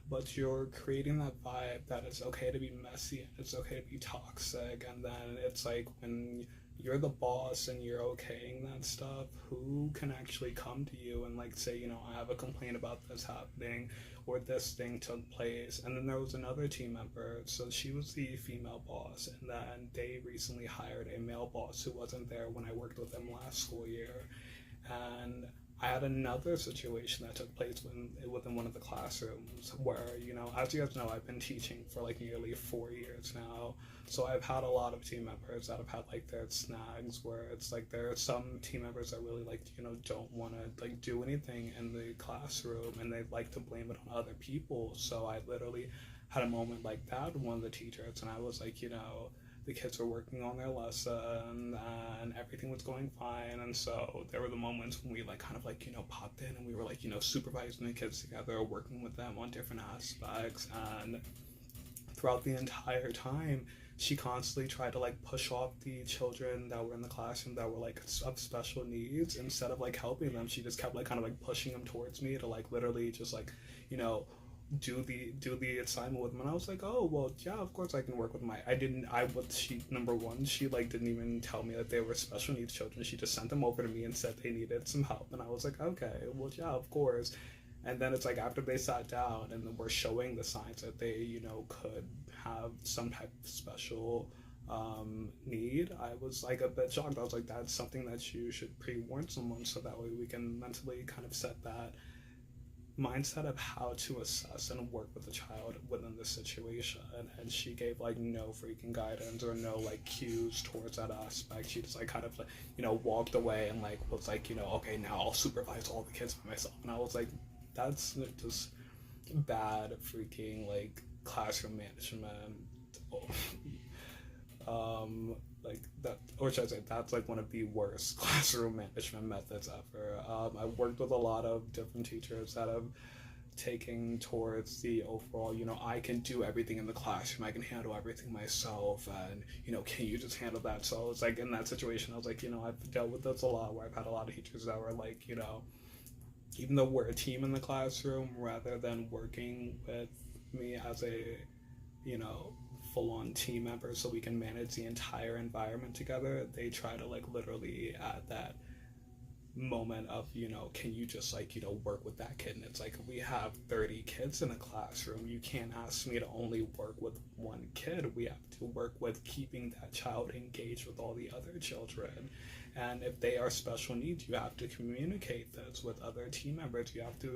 but you're creating that vibe that it's okay to be messy and it's okay to be toxic. And then it's like when you're the boss and you're okaying that stuff, who can actually come to you and like say, I have a complaint about this happening or this thing took place. And then there was another team member, so she was the female boss, and then they recently hired a male boss who wasn't there when I worked with them last school year. And I had another situation that took place within one of the classrooms where, as you guys know, I've been teaching for like nearly 4 years now. So I've had a lot of team members that have had like their snags where it's like there are some team members that really like, don't want to like do anything in the classroom and they like to blame it on other people. So I literally had a moment like that with one of the teachers, and I was like, the kids were working on their lesson and everything was going fine. And so there were the moments when we like kind of like, popped in and we were like, supervising the kids together, working with them on different aspects. And throughout the entire time, she constantly tried to like push off the children that were in the classroom that were like of special needs. Instead of like helping them, she just kept like kind of like pushing them towards me to like literally just like, you know, do the assignment with them. And I was like, oh well, yeah, of course I can work with my. I didn't. I was she number one. She like didn't even tell me that they were special needs children. She just sent them over to me and said they needed some help. And I was like, okay, well, yeah, of course. And then it's like after they sat down and then we're showing the signs that they, could have some type of special need, I was like a bit shocked. I was like, that's something that you should pre-warn someone so that way we can mentally kind of set that mindset of how to assess and work with a child within this situation. And she gave like no freaking guidance or no like cues towards that aspect. She just like kind of like walked away and like was like okay, now I'll supervise all the kids by myself. And I was like, that's just bad freaking like classroom management. Like that, or should I say that's like one of the worst classroom management methods ever. I've worked with a lot of different teachers that have taken towards the overall, I can do everything in the classroom, I can handle everything myself, and can you just handle that? So it's like in that situation, I was like, I've dealt with this a lot, where I've had a lot of teachers that were like, even though we're a team in the classroom, rather than working with me as a, you know, full-on team member so we can manage the entire environment together, they try to like literally at that moment of can you just like work with that kid. And it's like, we have 30 kids in a classroom, you can't ask me to only work with one kid. We have to work with keeping that child engaged with all the other children. And if they are special needs, you have to communicate this with other team members. You have to